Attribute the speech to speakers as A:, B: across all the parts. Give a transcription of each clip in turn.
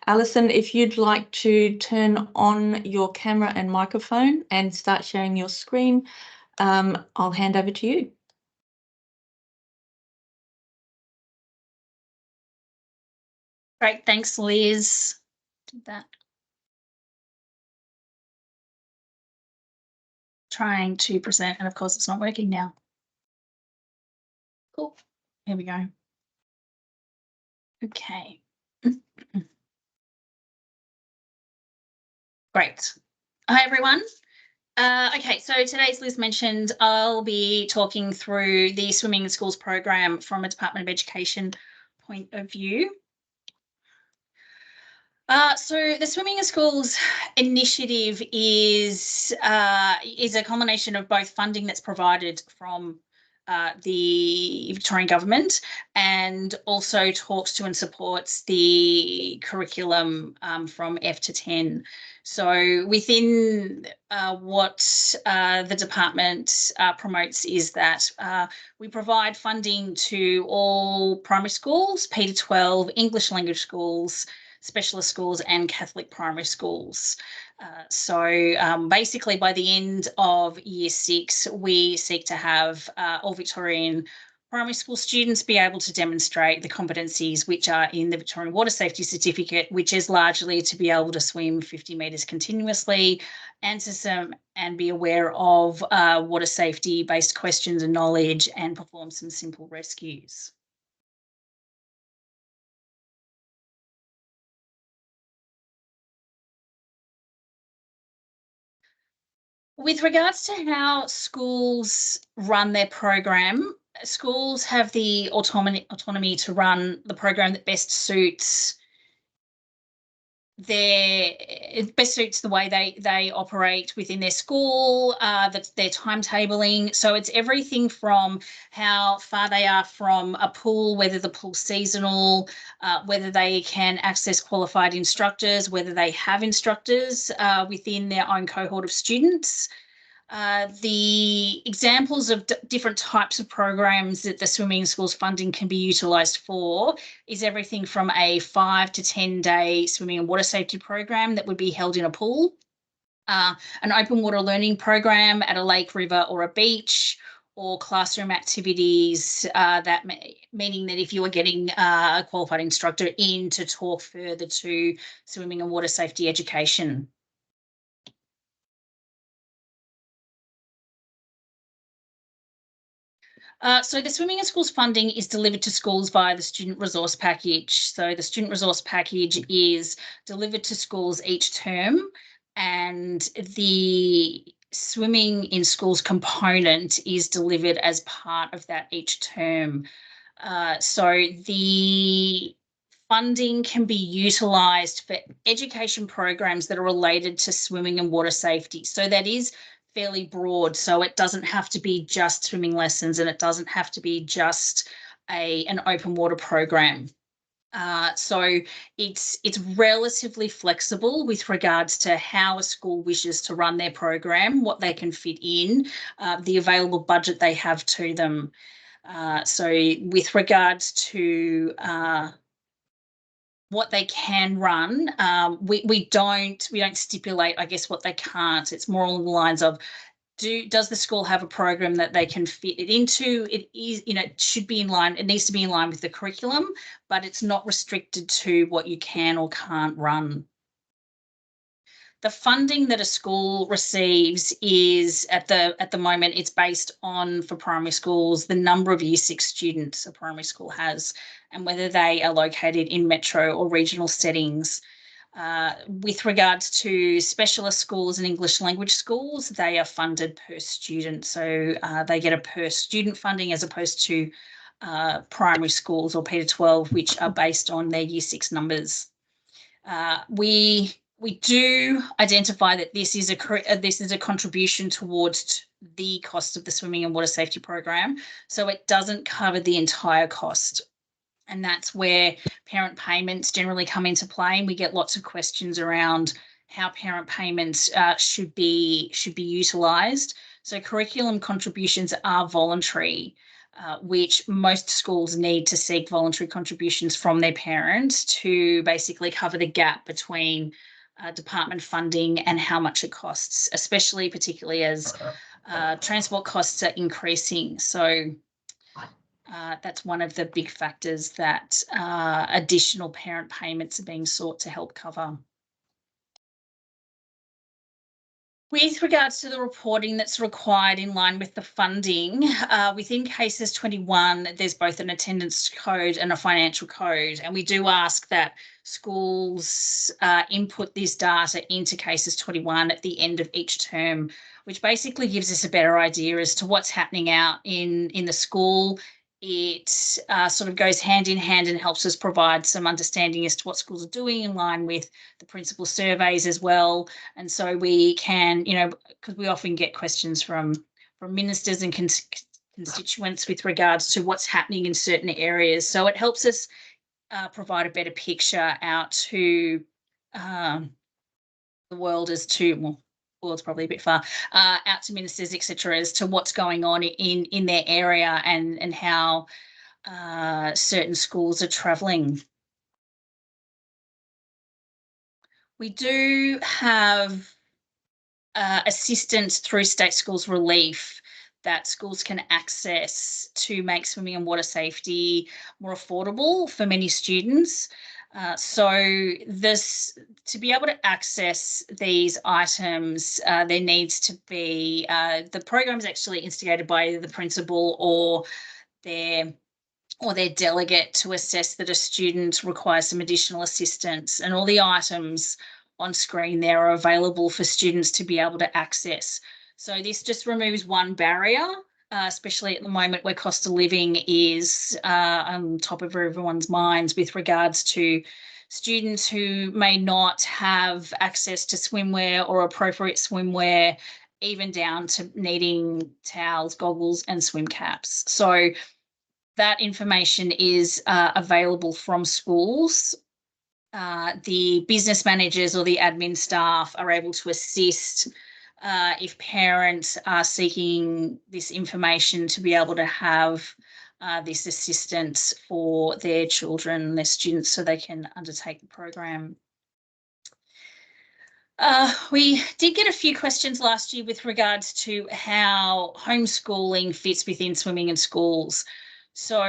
A: Alison, if you'd like to turn on your camera and microphone and start sharing your screen, I'll hand over to you.
B: Great, thanks, Liz. Did that. Trying to present, and of course it's not working now. Cool, here we go. Okay. Great. Hi, everyone. Okay, so today, as Liz mentioned, I'll be talking through the Swimming in Schools program from a Department of Education point of view. So the Swimming in Schools initiative is a combination of both funding that's provided from the Victorian government and also talks to and supports the curriculum from F to 10. So within what the department promotes is that we provide funding to all primary schools, P to 12, English language schools, specialist schools and Catholic primary schools. Basically by the end of year 6, we seek to have all Victorian primary school students be able to demonstrate the competencies which are in the Victorian Water Safety Certificate, which is largely to be able to swim 50 metres continuously, answer some and be aware of water safety based questions and knowledge, and perform some simple rescues. With regards to how schools run their program, schools have the autonomy to run the program that best suits the way they operate within their school, that's their timetabling. So it's everything from how far they are from a pool, whether the pool's seasonal, whether they can access qualified instructors, whether they have instructors within their own cohort of students. The examples of different types of programs that the Swimming in Schools funding can be utilised for is everything from a 5 to 10 day swimming and water safety program that would be held in a pool, an open water learning program at a lake, river or a beach, or classroom activities, meaning that if you are getting a qualified instructor in to talk further to swimming and water safety education. So the Swimming in Schools funding is delivered to schools via the Student Resource Package. So the Student Resource Package is delivered to schools each term, and the Swimming in Schools component is delivered as part of that each term. So the funding can be utilised for education programs that are related to swimming and water safety. So that is fairly broad, so it doesn't have to be just swimming lessons, and it doesn't have to be just an open water program. So it's relatively flexible with regards to how a school wishes to run their program, what they can fit in, the available budget they have to them. So with regards to what they can run, we don't stipulate, I guess, what they can't. It's more along the lines of, does the school have a program that they can fit it into? It is, it should be in line. It needs to be in line with the curriculum, but it's not restricted to what you can or can't run. The funding that a school receives is at the moment, it's based on, for primary schools, the number of year 6 students a primary school has and whether they are located in metro or regional settings. With regards to specialist schools and English language schools, they are funded per student. So they get a per student funding as opposed to primary schools or P to 12, which are based on their year 6 numbers. We do identify that this is a contribution towards the cost of the swimming and water safety program, so it doesn't cover the entire cost, and that's where parent payments generally come into play. And we get lots of questions around how parent payments should be utilised. So curriculum contributions are voluntary. which most schools need to seek voluntary contributions from their parents to basically cover the gap between department funding and how much it costs, especially particularly as transport costs are increasing. So that's one of the big factors that additional parent payments are being sought to help cover. With regards to the reporting that's required in line with the funding, within cases 21, there's both an attendance code and a financial code. And we do ask that schools input this data into cases 21 at the end of each term, which basically gives us a better idea as to what's happening out in the school. It sort of goes hand in hand and helps us provide some understanding as to what schools are doing in line with the principal surveys as well. And so we can, because we often get questions from ministers and constituents with regards to what's happening in certain areas. So it helps us provide a better picture out to the world as to, well, world's probably a bit far, out to ministers, etc., as to what's going on in their area and how certain schools are travelling. We do have assistance through State Schools Relief that schools can access to make swimming and water safety more affordable for many students. So to be able to access these items, there needs to be, the program is actually instigated by either the principal or their delegate to assess that a student requires some additional assistance, and all the items on screen there are available for students to be able to access. So this just removes one barrier, especially at the moment where cost of living is on top of everyone's minds with regards to students who may not have access to swimwear or appropriate swimwear, even down to needing towels, goggles, and swim caps. So that information is available from schools. The business managers or the admin staff are able to assist if parents are seeking this information to be able to have this assistance for their children, their students, so they can undertake the program. We did get a few questions last year with regards to how homeschooling fits within swimming in schools. So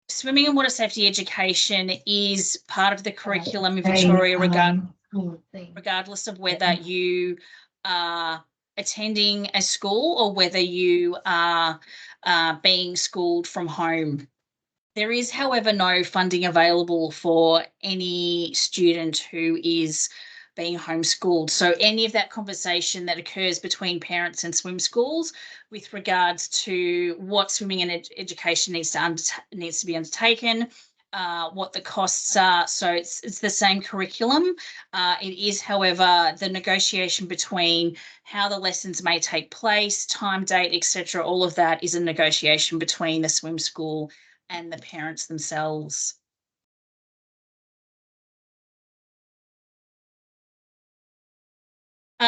B: swimming and water safety education is part of the curriculum in Victoria, regardless of whether you are attending a school or whether you are being schooled from home. There is, however, no funding available for any student who is being homeschooled. So any of that conversation that occurs between parents and swim schools with regards to what swimming and education needs to be undertaken, what the costs are. So it's the same curriculum. It is, however, the negotiation between how the lessons may take place, time, date, etc. All of that is a negotiation between the swim school and the parents themselves.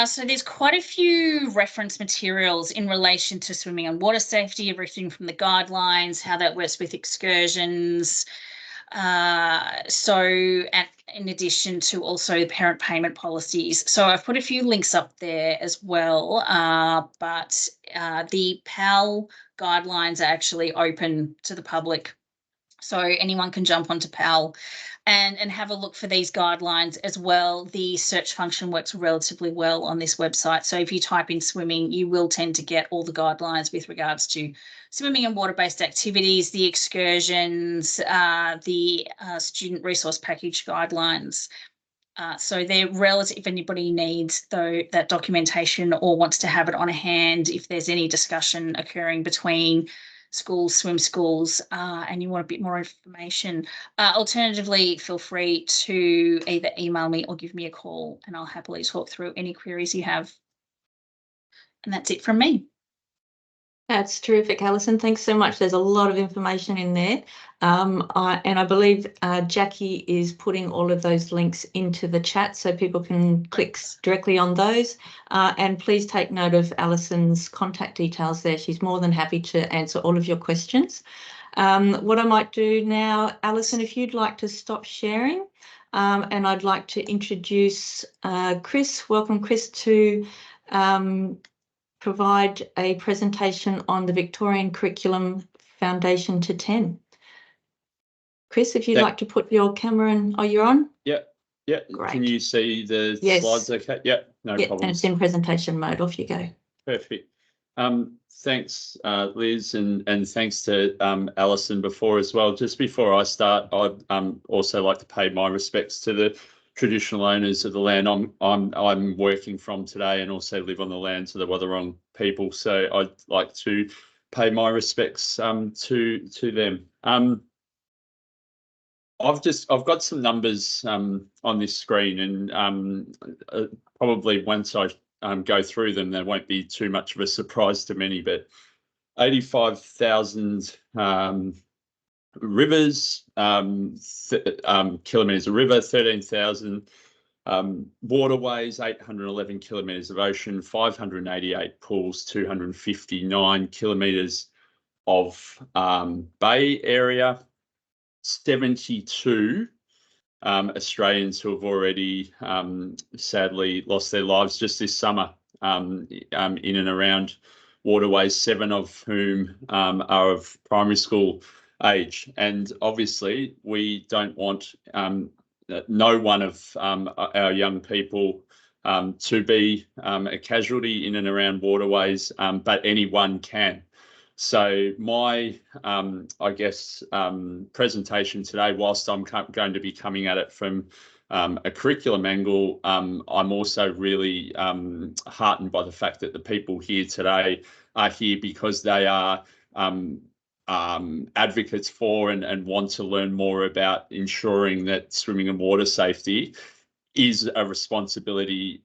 B: So there's quite a few reference materials in relation to swimming and water safety, everything from the guidelines, how that works with excursions. In addition to also the parent payment policies. So I've put a few links up there as well, but the PAL guidelines are actually open to the public. So anyone can jump onto PAL and have a look for these guidelines as well. The search function works relatively well on this website. So if you type in swimming, you will tend to get all the guidelines with regards to swimming and water-based activities, the excursions, the student resource package guidelines. So they're relative if anybody needs that documentation or wants to have it on hand, if there's any discussion occurring between schools, swim schools, and you want a bit more information. Alternatively, feel free to either email me or give me a call and I'll happily talk through any queries you have. And that's it from me.
A: That's terrific, Alison. Thanks so much. There's a lot of information in there. And I believe Jackie is putting all of those links into the chat so people can click directly on those. And please take note of Alison's contact details there. She's more than happy to answer all of your questions. What I might do now, Alison, if you'd like to stop sharing, and I'd like to introduce Chris. Welcome, Chris, to provide a presentation on the Victorian Curriculum Foundation to 10. Chris, if you'd like to put your camera in, oh, you're on?
C: Yeah, yeah.
A: Great.
C: Can you see the slides okay? Yeah, no problem.
A: And it's in presentation mode. Off you go.
C: Perfect. Thanks, Liz, and thanks to Alison before as well. Just before I start, I'd also like to pay my respects to the traditional owners of the land I'm working from today, and also live on the lands of the Wathaurong people. So I'd like to pay my respects to them. I've got some numbers on this screen, and probably once I go through them, there won't be too much of a surprise to many. But 85,000 rivers, kilometres of river, 13,000 waterways, 811 kilometres of ocean, 588 pools, 259 kilometres of bay area, 72 Australians who have already sadly lost their lives just this summer in and around waterways, 7 of whom are of primary school age. And obviously we don't want no one of our young people to be a casualty in and around waterways, but anyone can. So my, I guess, presentation today, whilst I'm going to be coming at it from a curriculum angle, I'm also really heartened by the fact that the people here today are here because they are advocates for and want to learn more about ensuring that swimming and water safety is a responsibility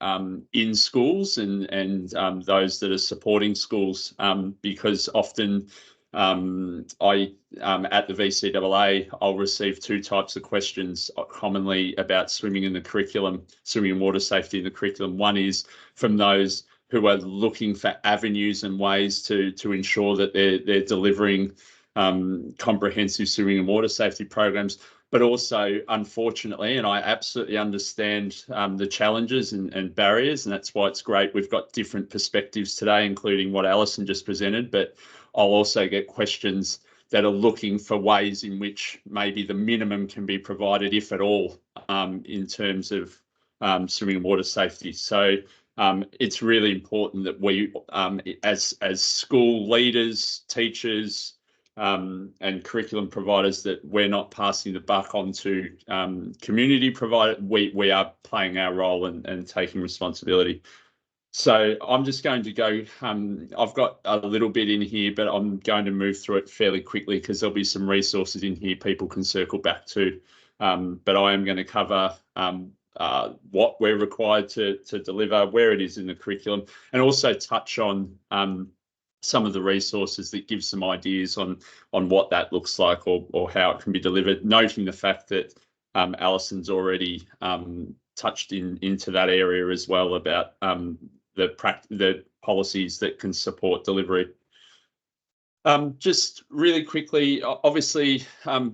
C: in schools and those that are supporting schools, because often at the VCAA, I'll receive 2 types of questions commonly about swimming in the curriculum, swimming and water safety in the curriculum. One is from those who are looking for avenues and ways to ensure that they're delivering comprehensive swimming and water safety programs. But also, unfortunately, and I absolutely understand the challenges and barriers, and that's why it's great we've got different perspectives today, including what Alison just presented, but I'll also get questions that are looking for ways in which maybe the minimum can be provided, if at all, in terms of swimming and water safety. So it's really important that we, as school leaders, teachers, and curriculum providers, that we're not passing the buck on to community providers. We are playing our role and taking responsibility. So I'm just going to go, I've got a little bit in here, but I'm going to move through it fairly quickly because there'll be some resources in here people can circle back to. But I am going to cover what we're required to deliver, where it is in the curriculum, and also touch on some of the resources that give some ideas on what that looks like or how it can be delivered, noting the fact that Alison's already touched into that area as well about the policies that can support delivery. Just really quickly, obviously,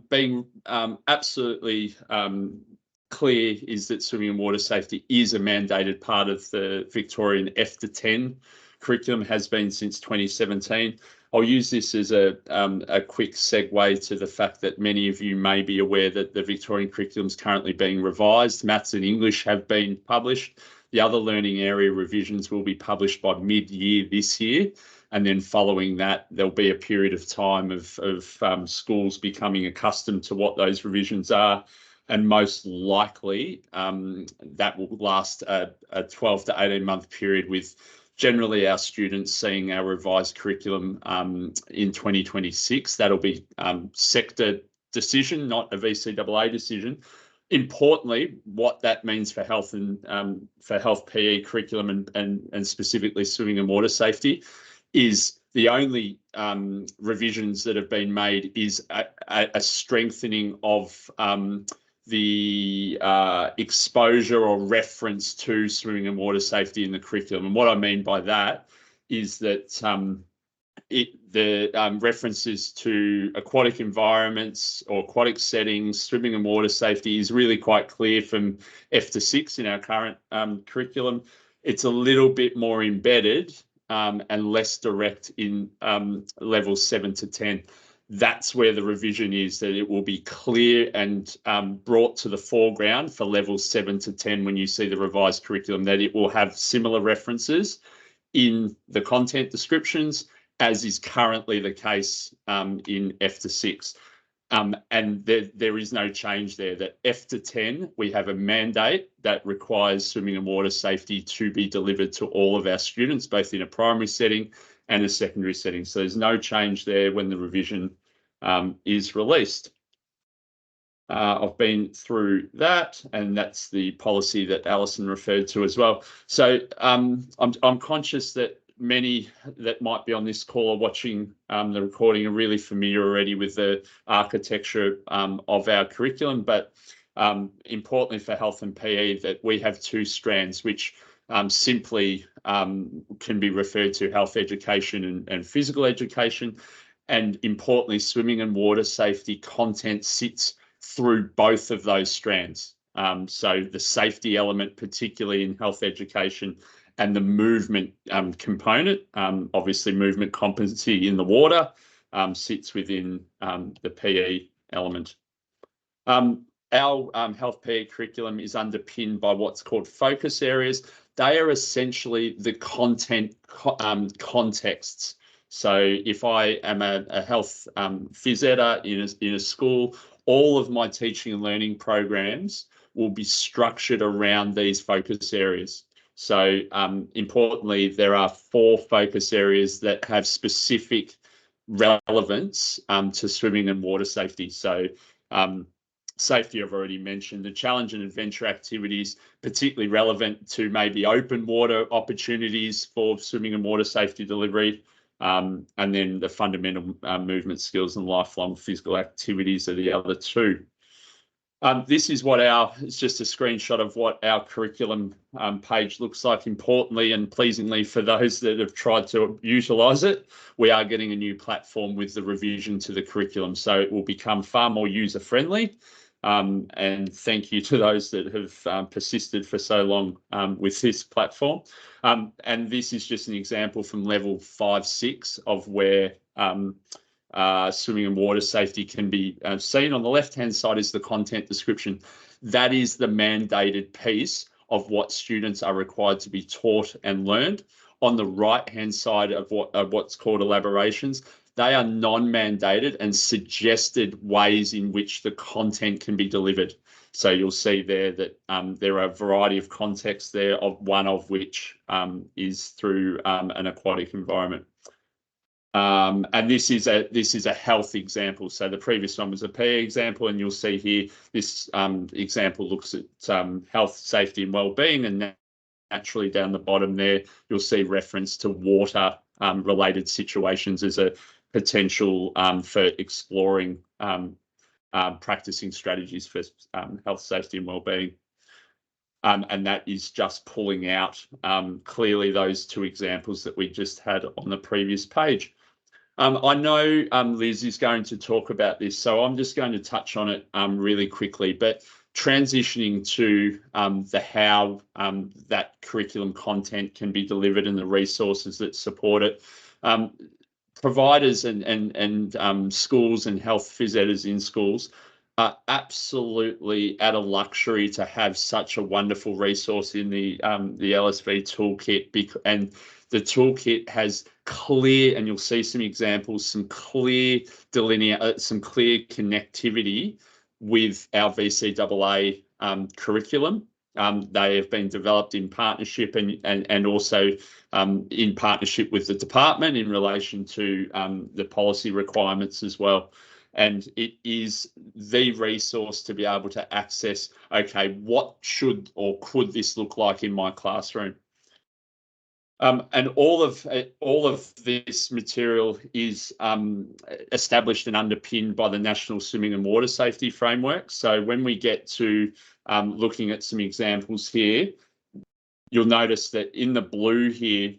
C: being absolutely clear is that swimming and water safety is a mandated part of the Victorian F to 10 curriculum, has been since 2017. I'll use this as a quick segue to the fact that many of you may be aware that the Victorian curriculum is currently being revised. Maths and English have been published. The other learning area revisions will be published by mid-year this year. And then following that, there'll be a period of time of schools becoming accustomed to what those revisions are. And most likely that will last a 12 to 18 month period, with generally our students seeing our revised curriculum in 2026. That'll be sector decision, not a VCAA decision. Importantly, what that means for health and for health PE curriculum and specifically swimming and water safety is The only revisions that have been made is a strengthening of the exposure or reference to swimming and water safety in the curriculum. And what I mean by that is that the references to aquatic environments or aquatic settings, swimming and water safety is really quite clear from F to 6 in our current curriculum. It's a little bit more embedded and less direct in levels 7 to 10. That's where the revision is, that it will be clear and brought to the foreground for levels 7 to 10 when you see the revised curriculum, that it will have similar references in the content descriptions as is currently the case in F to 6. And there is no change there. That F to 10, we have a mandate that requires swimming and water safety to be delivered to all of our students, both in a primary setting and a secondary setting. So there's no change there when the revision is released. I've been through that, and that's the policy that Alison referred to as well. So I'm conscious that many that might be on this call or watching the recording are really familiar already with the architecture of our curriculum, but importantly for health and PE, that we have 2 strands, which simply can be referred to health education and physical education. And importantly, swimming and water safety content sits through both of those strands. So the safety element, particularly in health education, and the movement component, obviously movement competency in the water, sits within the PE element. Our health PE curriculum is underpinned by what's called focus areas. They are essentially the content contexts. So if I am a health phys ed in a school, all of my teaching and learning programs will be structured around these focus areas. So importantly, there are 4 focus areas that have specific relevance to swimming and water safety. So safety, I've already mentioned. The challenge and adventure activities, particularly relevant to maybe open water opportunities for swimming and water safety delivery. And then the fundamental movement skills and lifelong physical activities are the other 2. This is what it's just a screenshot of what our curriculum page looks like. Importantly and pleasingly for those that have tried to utilise it, we are getting a new platform with the revision to the curriculum. So it will become far more user-friendly. And thank you to those that have persisted for so long with this platform. And this is just an example from level 5, 6 of where swimming and water safety can be seen. On the left-hand side is the content description. That is the mandated piece of what students are required to be taught and learned. On the right-hand side of what's called elaborations, they are non-mandated and suggested ways in which the content can be delivered. So you'll see there that there are a variety of contexts there, one of which is through an aquatic environment. And this is a health example. So the previous one was a PE example, and you'll see here this example looks at health, safety, and well-being, and naturally down the bottom there you'll see reference to water related situations as a potential for exploring practicing strategies for health, safety, and well-being. And that is just pulling out clearly those 2 examples that we just had on the previous page. I know Liz is going to talk about this, so I'm just going to touch on it really quickly. But transitioning to the how that curriculum content can be delivered and the resources that support it. Providers and schools and health phys editors in schools are absolutely at a luxury to have such a wonderful resource in the LSV toolkit, and the toolkit has clear, and you'll see some examples, some clear connectivity with our VCAA curriculum. They have been developed in partnership and also in partnership with the department in relation to the policy requirements as well. And it is the resource to be able to access, okay, what should or could this look like in my classroom? And all of this material is established and underpinned by the National Swimming and Water Safety Framework. So when we get to looking at some examples here, you'll notice that in the blue here,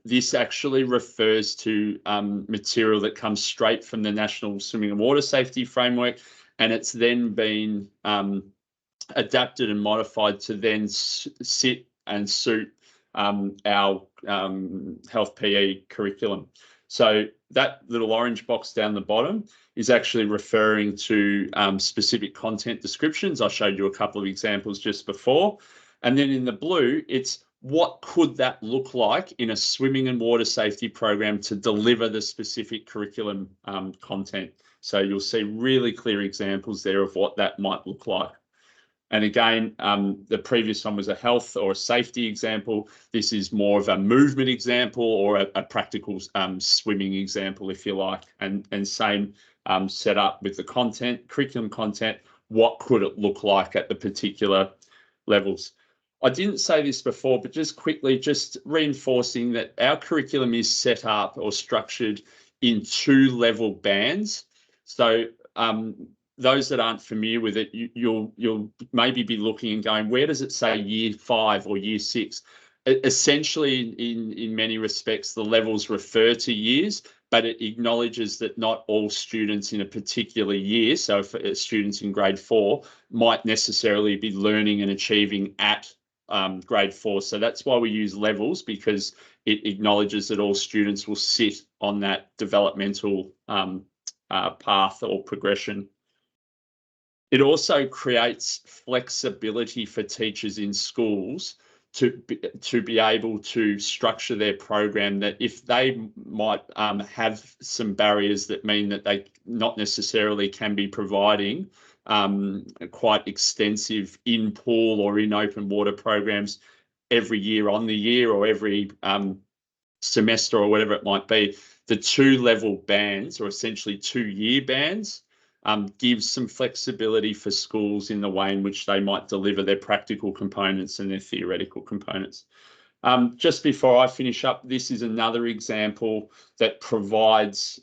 C: this actually refers to material that comes straight from the National Swimming and Water Safety Framework, and it's then been adapted and modified to then sit and suit our health PE curriculum. So that little orange box down the bottom is actually referring to specific content descriptions. I showed you a couple of examples just before. And then in the blue, it's what could that look like in a swimming and water safety program to deliver the specific curriculum content. So you'll see really clear examples there of what that might look like. And again, the previous one was a health or a safety example. This is more of a movement example or a practical swimming example, if you like. And same setup with the content, curriculum content. What could it look like at the particular levels? I didn't say this before, but just quickly, just reinforcing that our curriculum is set up or structured in 2-level bands. So those that aren't familiar with it, you'll maybe be looking and going, where does it say year 5 or year 6? Essentially, in many respects, the levels refer to years, but it acknowledges that not all students in a particular year, so if students in grade 4, might necessarily be learning and achieving at grade 4. So that's why we use levels, because it acknowledges that all students will sit on that developmental path or progression. It also creates flexibility for teachers in schools to be able to structure their program, that if they might have some barriers that mean that they not necessarily can be providing quite extensive in pool or in open water programs every year on the year or every semester or whatever it might be, the 2-level bands, or essentially 2-year bands, gives some flexibility for schools in the way in which they might deliver their practical components and their theoretical components. Just before I finish up, this is another example that provides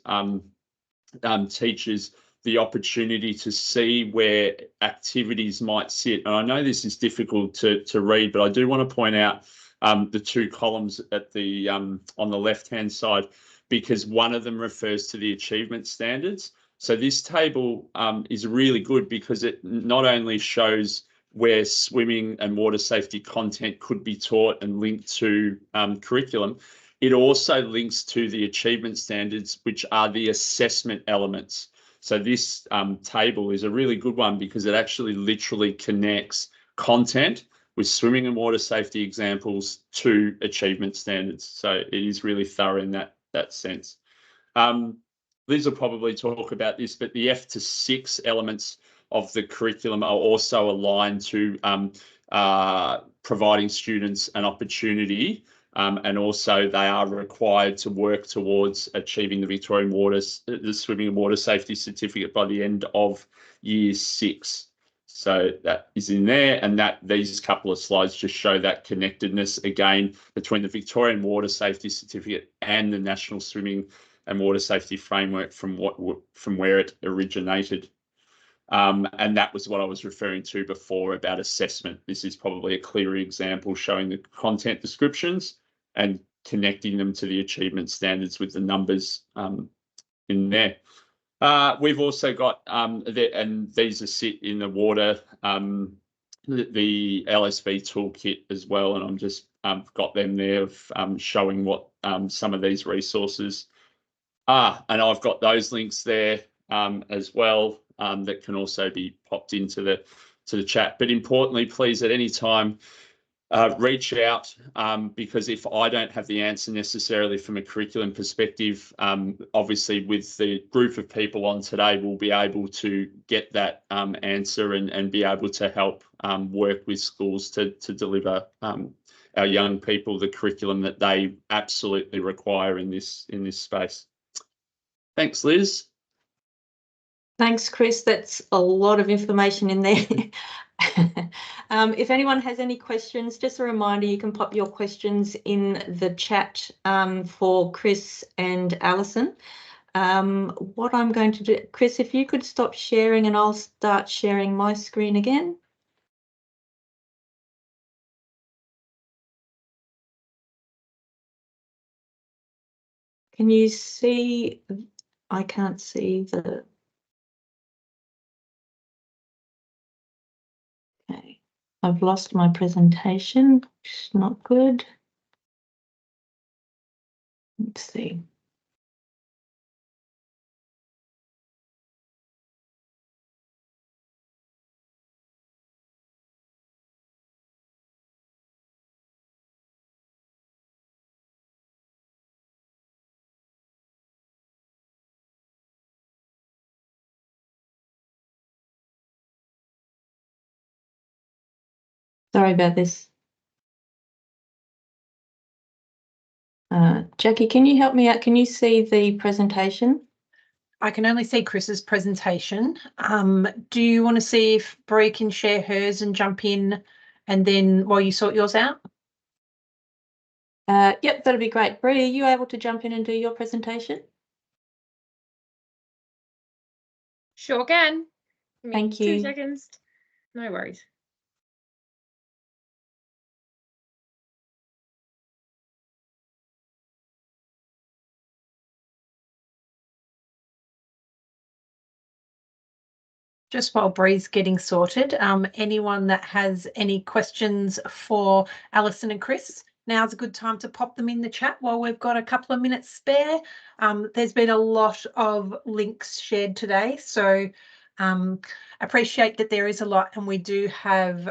C: teachers the opportunity to see where activities might sit. And I know this is difficult to read, but I do want to point out the 2 columns at the on the left-hand side, because one of them refers to the achievement standards. So this table is really good because it not only shows where swimming and water safety content could be taught and linked to curriculum, it also links to the achievement standards, which are the assessment elements. So this table is a really good one because it actually literally connects content with swimming and water safety examples to achievement standards. So it is really thorough in that sense. Liz will probably talk about this, but the F to 6 elements of the curriculum are also aligned to providing students an opportunity, and also they are required to work towards achieving the Victorian the Swimming and Water Safety Certificate by the end of year 6. So that is in there, and these couple of slides just show that connectedness again between the Victorian Water Safety Certificate and the National Swimming and Water Safety Framework from where it originated. And that was what I was referring to before about assessment. This is probably a clearer example showing the content descriptions and connecting them to the achievement standards with the numbers in there. We've also got, and these are sit in the water, the LSV toolkit as well, and I'm just got them there of showing what some of these resources are. And I've got those links there as well that can also be popped into the chat. But importantly, please, at any time, reach out, because if I don't have the answer necessarily from a curriculum perspective, obviously with the group of people on today, we'll be able to get that answer and be able to help work with schools to deliver our young people the curriculum that they absolutely require in this space. Thanks, Liz.
A: Thanks, Chris. That's a lot of information in there. If anyone has any questions, just a reminder, you can pop your questions in the chat for Chris and Alison. What I'm going to do, Chris, if you could stop sharing and I'll start sharing my screen again. Can you see? I can't see the. Okay, I've lost my presentation, which is not good. Let's see. Sorry about this. Jackie, can you help me out? Can you see the presentation?
D: I can only see Chris's presentation. Do you want to see if Bree can share hers and jump in and then while you sort yours out?
A: Yep, that'd be great. Bree, are you able to jump in and do your presentation?
E: Sure can. Give me
A: Thank you.
E: 2 seconds. No worries.
D: Just while Bree's getting sorted, anyone that has any questions for Alison and Chris, now's a good time to pop them in the chat while we've got a couple of minutes spare. There's been a lot of links shared today, so appreciate that there is a lot, and we do have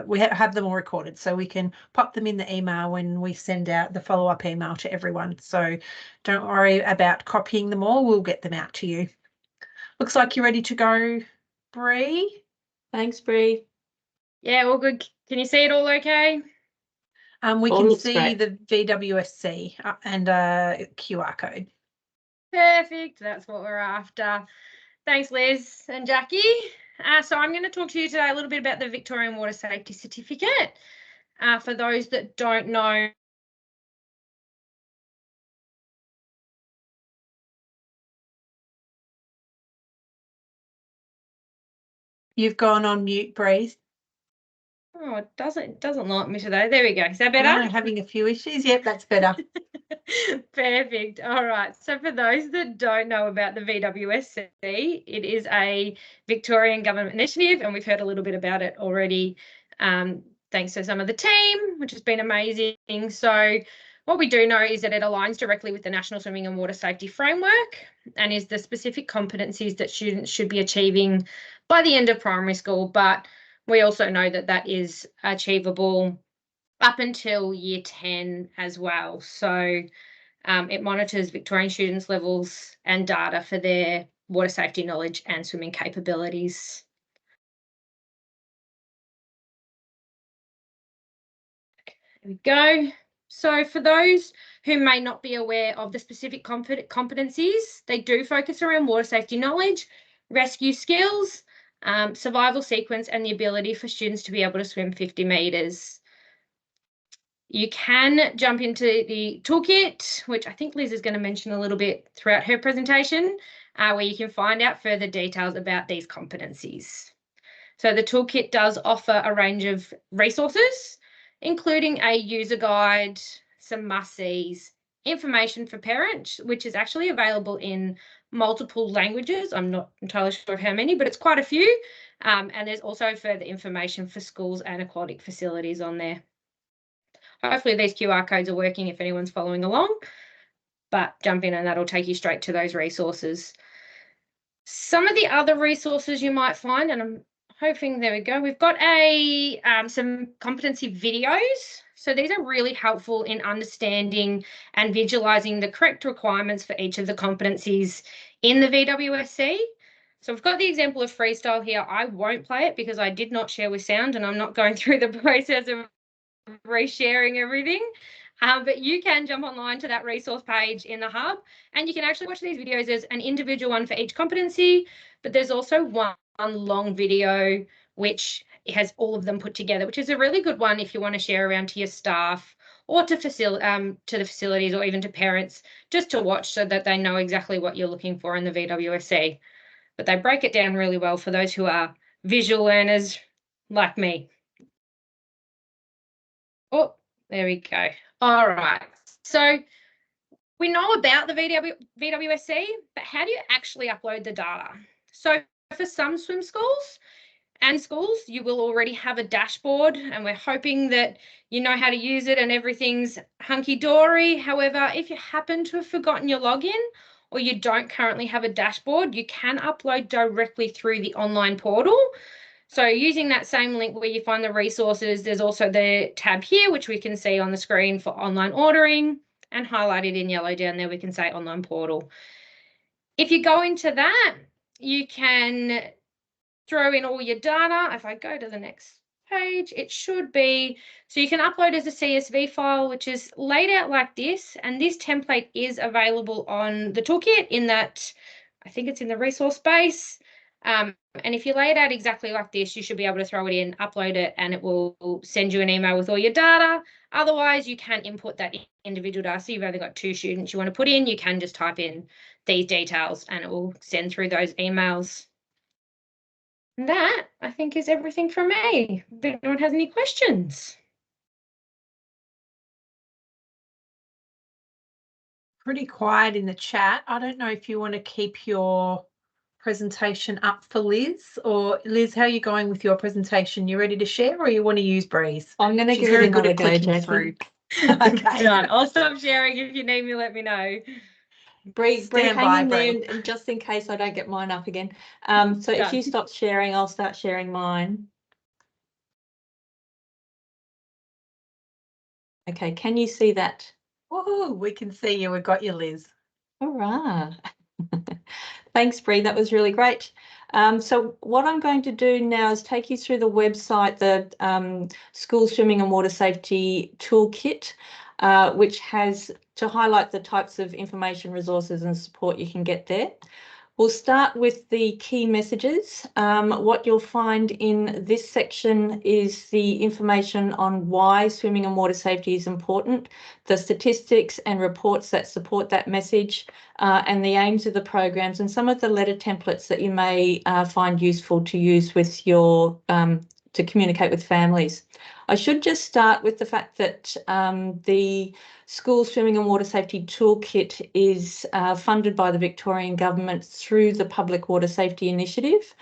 D: we have them all recorded, so we can pop them in the email when we send out the follow-up email to everyone. So don't worry about copying them all, we'll get them out to you. Looks like you're ready to go, Bree.
A: Thanks, Bree.
E: Yeah, all good. Can you see it all okay?
D: We
A: All
D: can
A: looks
D: see
A: great.
D: the VWSC and QR code.
E: Perfect. That's what we're after. Thanks, Liz and Jackie. So I'm going to talk to you today a little bit about the Victorian Water Safety Certificate. For those that don't know,
D: You've gone on mute, Bree.
E: oh, it doesn't like me today. There we go. Is that better?
D: Having a few issues. Yep, that's better.
E: Perfect. All right. So for those that don't know about the VWSC, it is a Victorian government initiative, and we've heard a little bit about it already, thanks to some of the team, which has been amazing. So what we do know is that it aligns directly with the National Swimming and Water Safety Framework and is the specific competencies that students should be achieving by the end of primary school. But we also know that that is achievable up until year 10 as well. So it monitors Victorian students' levels and data for their water safety knowledge and swimming capabilities. There we go. So for those who may not be aware of the specific competencies, they do focus around water safety knowledge, rescue skills, survival sequence, and the ability for students to be able to swim 50 metres. You can jump into the toolkit, which I think Liz is going to mention a little bit throughout her presentation, where you can find out further details about these competencies. So the toolkit does offer a range of resources, including a user guide, some must-sees, information for parents, which is actually available in multiple languages. I'm not entirely sure of how many, but it's quite a few. And there's also further information for schools and aquatic facilities on there. Hopefully these QR codes are working if anyone's following along, but jump in and that'll take you straight to those resources. Some of the other resources you might find, and I'm hoping, there we go, we've got some competency videos. So these are really helpful in understanding and visualising the correct requirements for each of the competencies in the VWSC. So we've got the example of freestyle here. I won't play it because I did not share with sound and I'm not going through the process of resharing everything. But you can jump online to that resource page in the hub, and you can actually watch these videos. There's an individual one for each competency, but there's also one long video which has all of them put together, which is a really good one if you want to share around to your staff or to the facilities, or even to parents, just to watch so that they know exactly what you're looking for in the VWSC. But they break it down really well for those who are visual learners like me. Oh, there we go. All right. So we know about the VWSC, but how do you actually upload the data? So for some swim schools and schools, you will already have a dashboard, and we're hoping that you know how to use it and everything's hunky-dory. However, if you happen to have forgotten your login or you don't currently have a dashboard, you can upload directly through the online portal. So using that same link where you find the resources, there's also the tab here, which we can see on the screen for online ordering, and highlighted in yellow down there, we can say online portal. If you go into that, you can throw in all your data. If I go to the next page, it should be, so you can upload as a CSV file, which is laid out like this. And this template is available on the toolkit in that, I think it's in the resource base. And if you lay it out exactly like this, you should be able to throw it in, upload it, and it will send you an email with all your data. Otherwise, you can input that individual data. So you've only got 2 students you want to put in, you can just type in these details and it will send through those emails. And that, I think, is everything from me. If anyone has any questions.
D: Pretty quiet in the chat. I don't know if you want to keep your presentation up for Liz, or Liz, how are you going with your presentation? You ready to share, or you want to use Breeze?
A: I'm going to
D: She's
A: give
D: very
A: it
D: good
A: another
D: at
A: go,
D: clicking
A: Jackie.
D: through.
E: Okay. Done. I'll stop sharing. If you need me, let me know.
A: Bree,
D: Stand
A: hang
D: by,
A: in there,
D: Bree.
A: and just in case I don't get mine up again. So if
E: Done.
A: you stop sharing, I'll start sharing mine. Okay, can you see that?
D: Woohoo, we can see you. We've got you, Liz.
A: All right. Thanks, Bree. That was really great. So what I'm going to do now is take you through the website, the School Swimming and Water Safety Toolkit, which has to highlight the types of information, resources and support you can get there. We'll start with the key messages. What you'll find in this section is the information on why swimming and water safety is important, the statistics and reports that support that message, and the aims of the programs, and some of the letter templates that you may find useful to use with your to communicate with families. I should just start with the fact that the School Swimming and Water Safety Toolkit is funded by the Victorian Government through the Public Water Safety Initiative.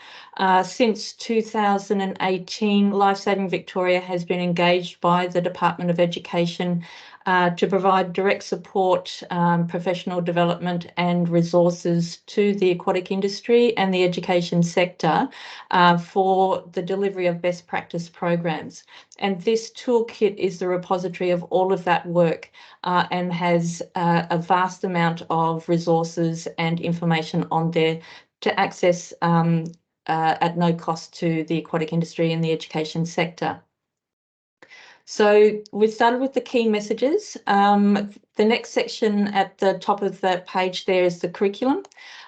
A: Since 2018, Lifesaving Victoria has been engaged by the Department of Education to provide direct support, professional development and resources to the aquatic industry and the education sector for the delivery of best practice programs. And this toolkit is the repository of all of that work and has a vast amount of resources and information on there to access at no cost to the aquatic industry and the education sector. So we've started with the key messages. The next section at the top of the page there is the curriculum.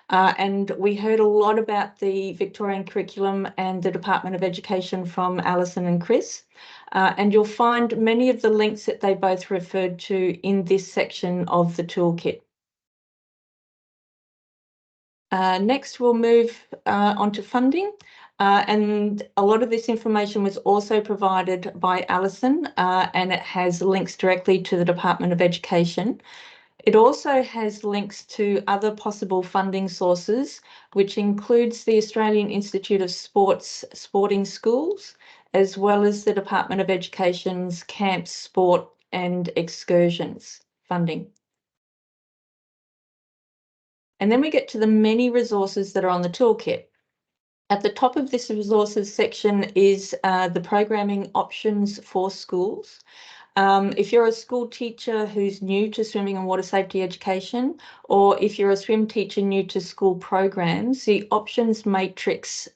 A: And we heard a lot about the Victorian curriculum and the Department of Education from Alison and Chris. And you'll find many of the links that they both referred to in this section of the toolkit. Next, we'll move on to funding. And a lot of this information was also provided by Alison, and it has links directly to the Department of Education. It also has links to other possible funding sources, which includes the Australian Institute of Sporting Schools, as well as the Department of Education's Camp Sport and Excursions funding. And then we get to the many resources that are on the toolkit. At the top of this resources section is the programming options for schools. If you're a school teacher who's new to swimming and water safety education, or if you're a swim teacher new to school programs, the options matrix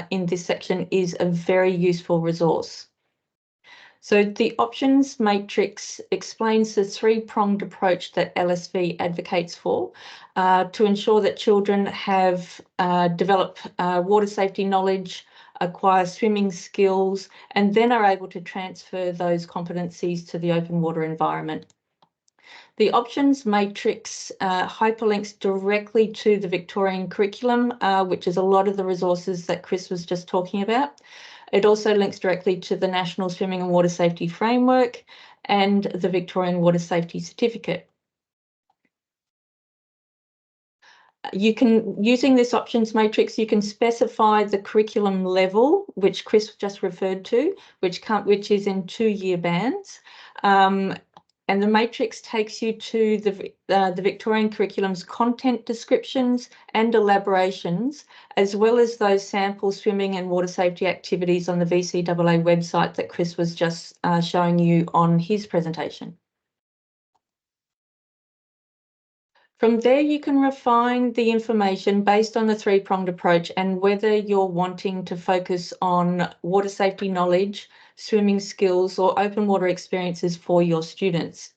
A: in this section is a very useful resource. So the options matrix explains the three-pronged approach that LSV advocates for to ensure that children have develop water safety knowledge, acquire swimming skills, and then are able to transfer those competencies to the open water environment. The options matrix hyperlinks directly to the Victorian curriculum, which is a lot of the resources that Chris was just talking about. It also links directly to the National Swimming and Water Safety Framework and the Victorian Water Safety Certificate. Using this options matrix, you can specify the curriculum level, which Chris just referred to, which is in 2-year bands. And the matrix takes you to the Victorian curriculum's content descriptions and elaborations, as well as those sample swimming and water safety activities on the VCAA website that Chris was just showing you on his presentation. From there, you can refine the information based on the three-pronged approach and whether you're wanting to focus on water safety knowledge, swimming skills, or open water experiences for your students.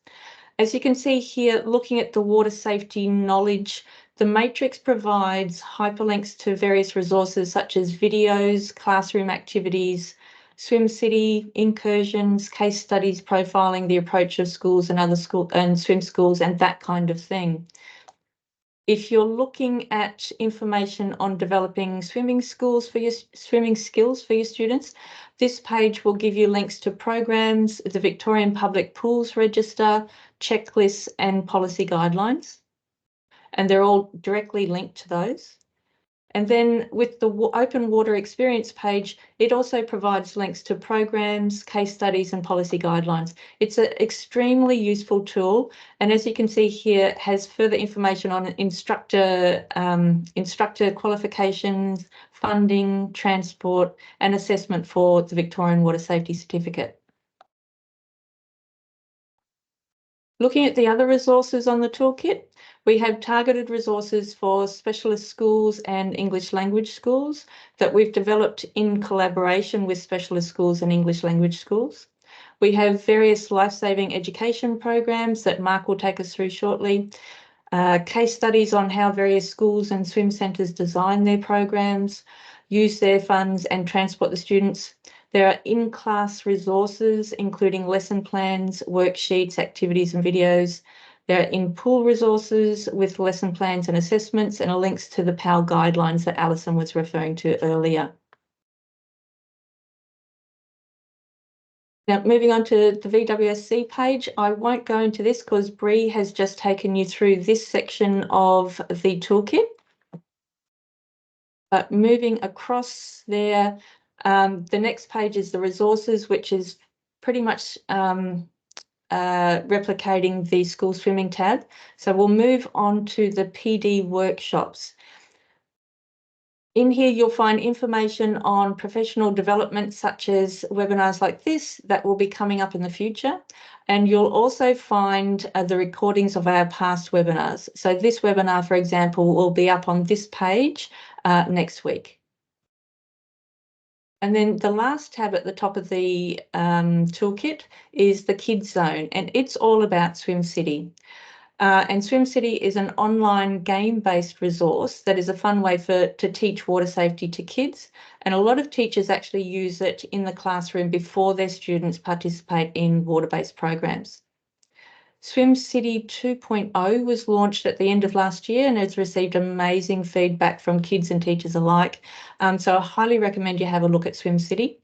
A: As you can see here, looking at the water safety knowledge, the matrix provides hyperlinks to various resources such as videos, classroom activities, Swim City, incursions, case studies profiling the approach of schools and other swim schools and that kind of thing. If you're looking at information on developing swimming skills for your students, this page will give you links to programs, the Victorian Public Pools Register, checklists and policy guidelines. And they're all directly linked to those. And then with the Open Water Experience page, it also provides links to programs, case studies and policy guidelines. It's an extremely useful tool. And as you can see here, it has further information on instructor qualifications, funding, transport and assessment for the Victorian Water Safety Certificate. Looking at the other resources on the toolkit, we have targeted resources for specialist schools and English language schools that we've developed in collaboration with specialist schools and English language schools. We have various life-saving education programs that Mark will take us through shortly, case studies on how various schools and swim centres design their programs, use their funds and transport the students. There are in-class resources, including lesson plans, worksheets, activities and videos. There are in-pool resources with lesson plans and assessments and links to the PAL guidelines that Alison was referring to earlier. Now, moving on to the VWSC page, I won't go into this because Bree has just taken you through this section of the toolkit. But moving across there, the next page is the resources, which is pretty much replicating the school swimming tab. So we'll move on to the PD workshops. In here, you'll find information on professional development, such as webinars like this that will be coming up in the future. And you'll also find the recordings of our past webinars. So this webinar, for example, will be up on this page next week. And then the last tab at the top of the toolkit is the Kids Zone, and it's all about Swim City. And Swim City is an online game-based resource that is a fun way to teach water safety to kids. And a lot of teachers actually use it in the classroom before their students participate in water-based programs. Swim City 2.0 was launched at the end of last year and has received amazing feedback from kids and teachers alike. So I highly recommend you have a look at Swim City.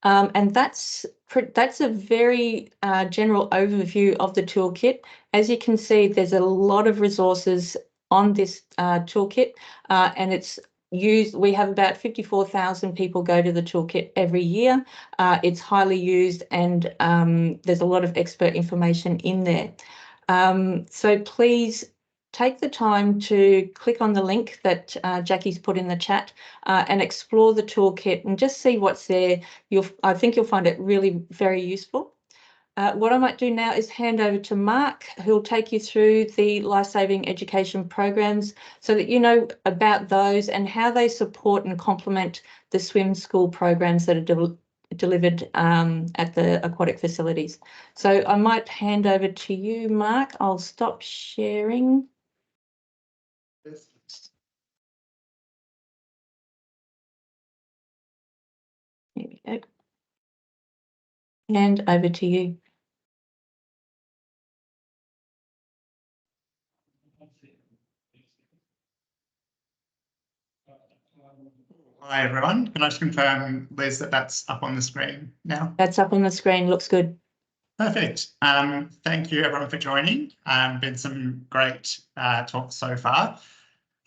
A: And that's a very general overview of the toolkit. As you can see, there's a lot of resources on this toolkit, and it's used. We have about 54,000 people go to the toolkit every year. It's highly used, and there's a lot of expert information in there. So please take the time to click on the link that Jackie's put in the chat and explore the toolkit and just see what's there. I think you'll find it really very useful. What I might do now is hand over to Mark, who'll take you through the life-saving education programs so that you know about those and how they support and complement the swim school programs that are delivered at the aquatic facilities. So I might hand over to you, Mark. I'll stop sharing. There we go. And over to you.
F: Hi everyone, can I just confirm, Liz, that that's up on the screen now?
A: That's up on the screen, looks good.
F: Perfect. Thank you everyone for joining. Been some great talks so far.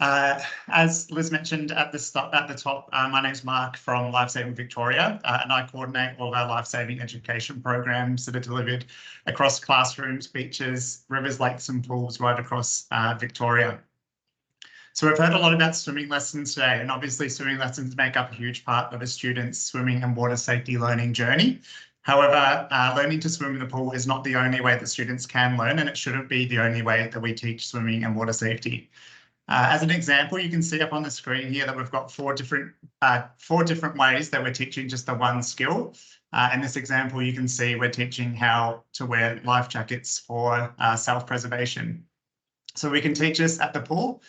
F: As Liz mentioned at the top, my name's Mark from Lifesaving Victoria, and I coordinate all of our lifesaving education programs that are delivered across classrooms, beaches, rivers, lakes and pools right across Victoria. So we've heard a lot about swimming lessons today, and obviously swimming lessons make up a huge part of a student's swimming and water safety learning journey. However, learning to swim in the pool is not the only way that students can learn, and it shouldn't be the only way that we teach swimming and water safety. As an example, you can see up on the screen here that we've got four different ways that we're teaching just the one skill. In this example, you can see we're teaching how to wear life jackets for self-preservation. So we can teach this at the pool.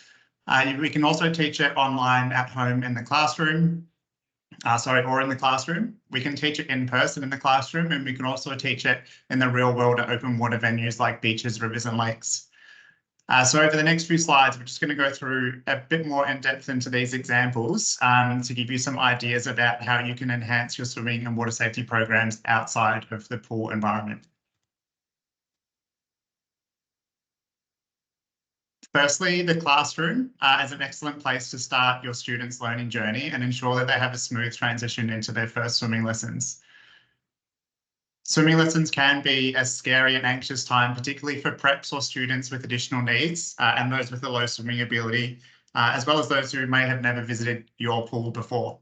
F: We can also teach it online at home in the classroom, or in the classroom. We can teach it in person in the classroom, and we can also teach it in the real world at open water venues like beaches, rivers and lakes. So over the next few slides, we're just going to go through a bit more in depth into these examples to give you some ideas about how you can enhance your swimming and water safety programs outside of the pool environment. Firstly, the classroom is an excellent place to start your students' learning journey and ensure that they have a smooth transition into their first swimming lessons. Swimming lessons can be a scary and anxious time, particularly for preps or students with additional needs and those with a low swimming ability, as well as those who may have never visited your pool before.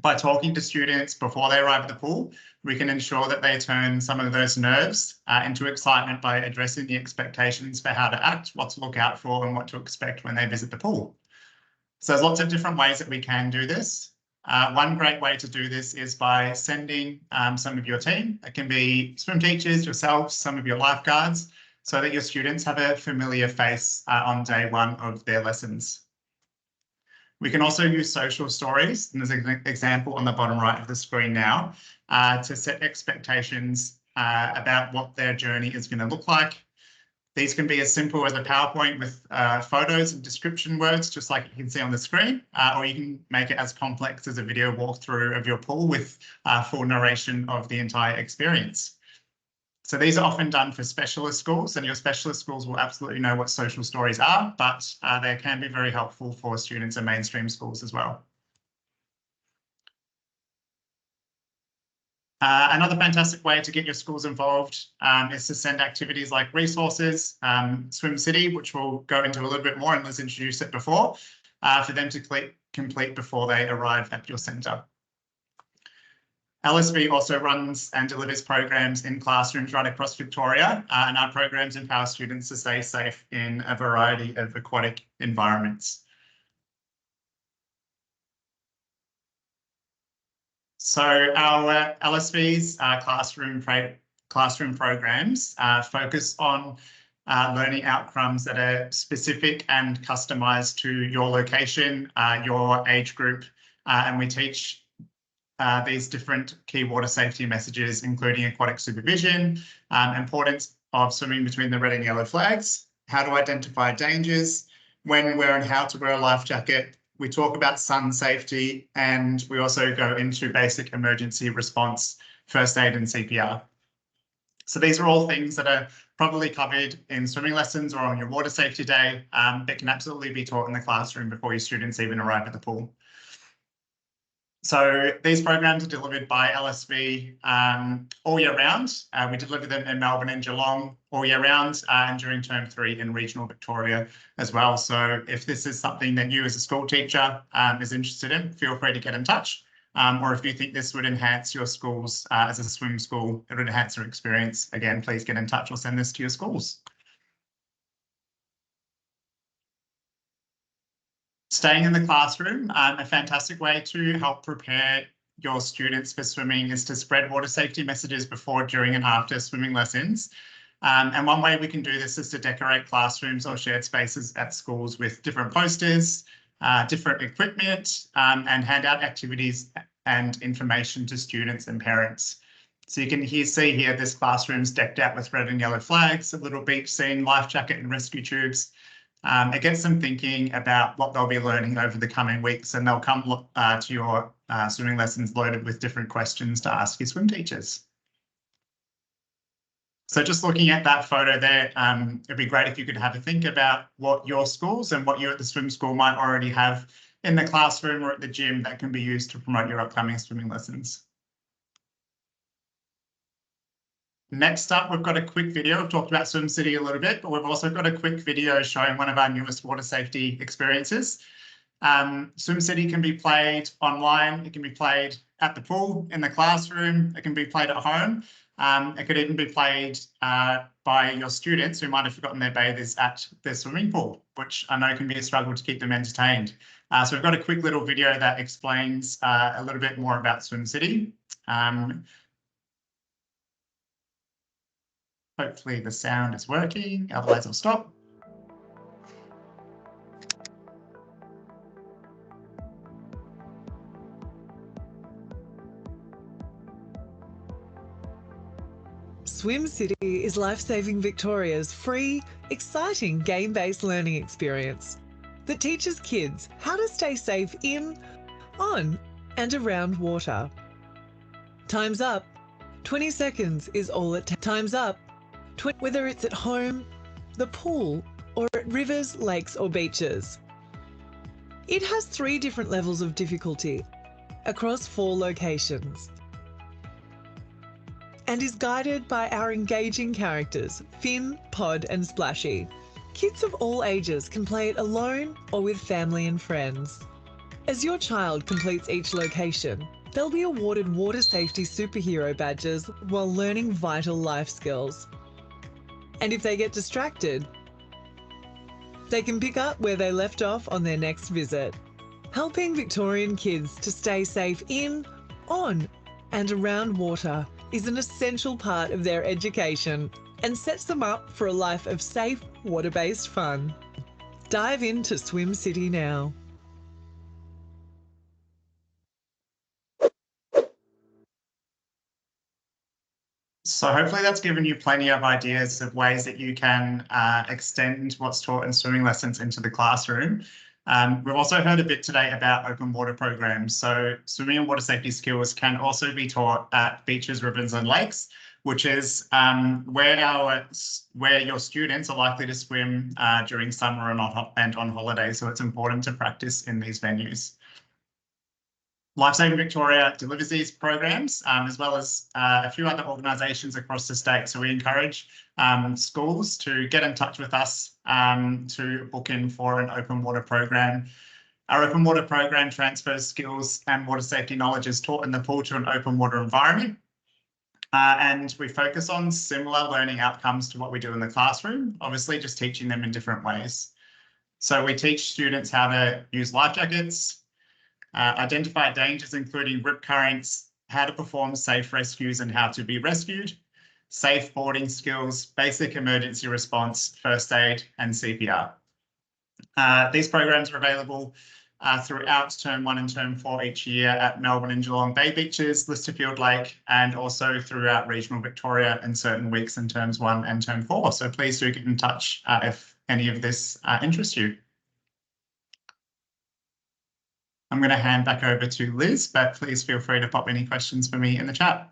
F: By talking to students before they arrive at the pool, we can ensure that they turn some of those nerves into excitement by addressing the expectations for how to act, what to look out for, and what to expect when they visit the pool. So there's lots of different ways that we can do this. One great way to do this is by sending some of your team. It can be swim teachers, yourselves, some of your lifeguards, so that your students have a familiar face on day one of their lessons. We can also use social stories, and there's an example on the bottom right of the screen now, to set expectations about what their journey is going to look like. These can be as simple as a PowerPoint with photos and description words, just like you can see on the screen, or you can make it as complex as a video walkthrough of your pool with full narration of the entire experience. So these are often done for specialist schools, and your specialist schools will absolutely know what social stories are, but they can be very helpful for students in mainstream schools as well. Another fantastic way to get your schools involved is to send activities like resources, Swim City, which we'll go into a little bit more, and Liz introduced it before, for them to complete before they arrive at your centre. LSV also runs and delivers programs in classrooms right across Victoria, and our programs empower students to stay safe in a variety of aquatic environments. So our LSV's classroom programs focus on learning outcomes that are specific and customised to your location, your age group, and we teach these different key water safety messages, including aquatic supervision, importance of swimming between the red and yellow flags, how to identify dangers, when, where and how to wear a life jacket. We talk about sun safety, and we also go into basic emergency response, first aid and CPR. So these are all things that are probably covered in swimming lessons or on your water safety day that can absolutely be taught in the classroom before your students even arrive at the pool. So these programs are delivered by LSV all year round. We deliver them in Melbourne and Geelong all year round, and during term 3 in regional Victoria as well. So if this is something that you as a school teacher is interested in, feel free to get in touch. Or if you think this would enhance your schools as a swim school, it would enhance your experience, again, please get in touch or send this to your schools. Staying in the classroom, a fantastic way to help prepare your students for swimming is to spread water safety messages before, during and after swimming lessons. And one way we can do this is to decorate classrooms or shared spaces at schools with different posters, different equipment, and hand out activities and information to students and parents. So you can see here, this classroom's decked out with red and yellow flags, a little beach scene, life jacket and rescue tubes. It gets them thinking about what they'll be learning over the coming weeks, and they'll come to your swimming lessons loaded with different questions to ask your swim teachers. So just looking at that photo there, it'd be great if you could have a think about what your schools and what you at the swim school might already have in the classroom or at the gym that can be used to promote your upcoming swimming lessons. Next up, we've got a quick video. We've talked about Swim City a little bit, but we've also got a quick video showing one of our newest water safety experiences. Swim City can be played online. It can be played at the pool, in the classroom. It can be played at home. It could even be played by your students who might have forgotten their bathers at their swimming pool, which I know can be a struggle to keep them entertained. So we've got a quick little video that explains a little bit more about Swim City. Hopefully the sound is working, otherwise I'll stop.
G: Swim City is Lifesaving Victoria's free, exciting game-based learning experience that teaches kids how to stay safe in, on and around water. Time's up. 20 seconds is all it takes. Time's up. Whether it's at home, the pool, or at rivers, lakes or beaches. It has 3 different levels of difficulty across 4 locations and is guided by our engaging characters, Finn, Pod and Splashy. Kids of all ages can play it alone or with family and friends. As your child completes each location, they'll be awarded water safety superhero badges while learning vital life skills. And if they get distracted, they can pick up where they left off on their next visit. Helping Victorian kids to stay safe in, on and around water is an essential part of their education and sets them up for a life of safe, water-based fun. Dive into Swim City now.
F: So hopefully that's given you plenty of ideas of ways that you can extend what's taught in swimming lessons into the classroom. We've also heard a bit today about open water programs. So swimming and water safety skills can also be taught at beaches, rivers and lakes, which is where your students are likely to swim during summer and on holiday. So it's important to practice in these venues. Lifesaving Victoria delivers these programs as well as a few other organisations across the state. So we encourage schools to get in touch with us to book in for an open water program. Our open water program transfers skills and water safety knowledge is taught in the pool to an open water environment. And we focus on similar learning outcomes to what we do in the classroom, obviously just teaching them in different ways. So we teach students how to use life jackets, identify dangers, including rip currents, how to perform safe rescues and how to be rescued, safe boarding skills, basic emergency response, first aid, and CPR. These programs are available throughout Term 1 and Term 4 each year at Melbourne and Geelong Bay beaches, Listerfield Lake, and also throughout regional Victoria in certain weeks in Terms 1 and Term 4. So please do get in touch if any of this interests you. I'm going to hand back over to Liz, but please feel free to pop any questions for me in the chat.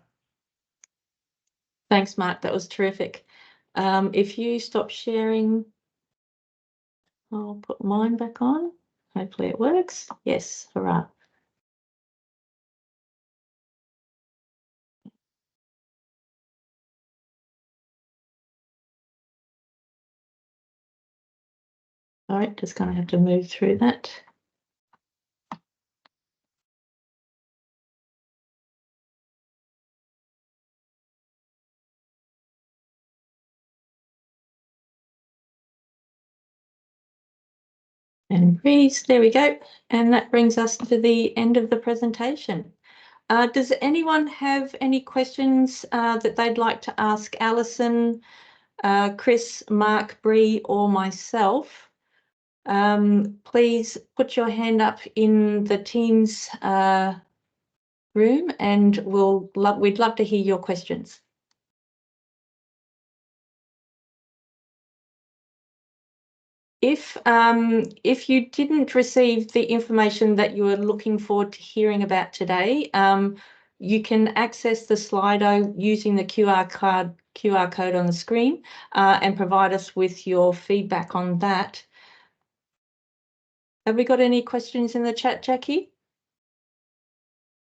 A: Thanks, Mark. That was terrific. If you stop sharing, I'll put mine back on. Hopefully it works. Yes, hurrah. All right, just going to have to move through that. And breathe, there we go. And that brings us to the end of the presentation. Does anyone have any questions that they'd like to ask Alison, Chris, Mark, Bree, or myself? Please put your hand up in the Teams room, and we'd love to hear your questions. If you didn't receive the information that you were looking forward to hearing about today, you can access the Slido using the QR code on the screen and provide us with your feedback on that. Have we got any questions in the chat, Jackie?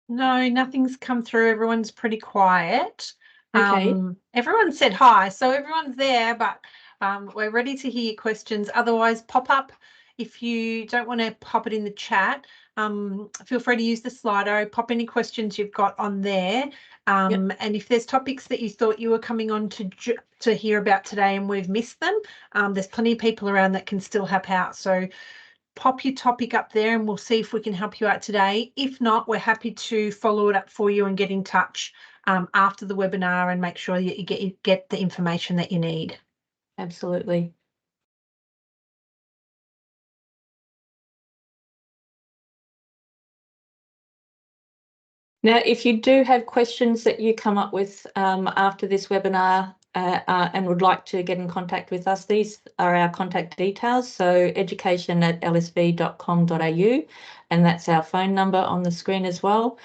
D: No, nothing's come through. Everyone's pretty quiet.
A: Okay.
D: Everyone said hi, so everyone's there, but we're ready to hear your questions. Otherwise, pop up. If you don't want to pop it in the chat, feel free to use the Slido, pop any questions you've got on there. And if there's topics that you thought you were coming on to hear about today and we've missed them, there's plenty of people around that can still help out. So pop your topic up there and we'll see if we can help you out today. If not, we're happy to follow it up for you and get in touch after the webinar and make sure that you get the information that you need.
A: Absolutely. Now, if you do have questions that you come up with after this webinar and would like to get in contact with us, these are our contact details. So education@lsv.com.au, and that's our phone number on the screen as well.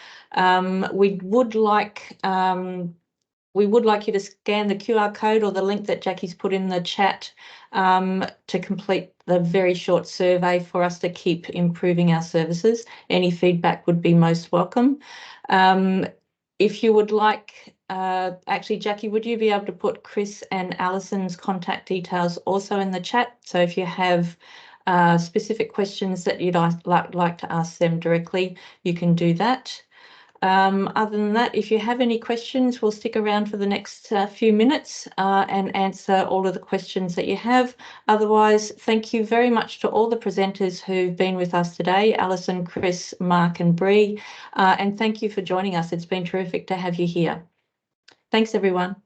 A: We would like you to scan the QR code or the link that Jackie's put in the chat to complete the very short survey for us to keep improving our services. Any feedback would be most welcome. If you would like, actually, Jackie, would you be able to put Chris and Alison's contact details also in the chat? So if you have specific questions that you'd like to ask them directly, you can do that. Other than that, if you have any questions, we'll stick around for the next few minutes and answer all of the questions that you have. Otherwise, thank you very much to all the presenters who've been with us today, Alison, Chris, Mark and Bree, and thank you for joining us. It's been terrific to have you here. Thanks, everyone.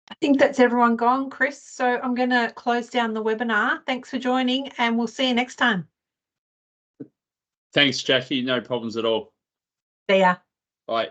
D: I think that's everyone gone, Chris. So I'm going to close down the webinar. Thanks for joining, and we'll see you next time.
C: Thanks, Jackie. No problems at all.
D: See ya.
C: Bye.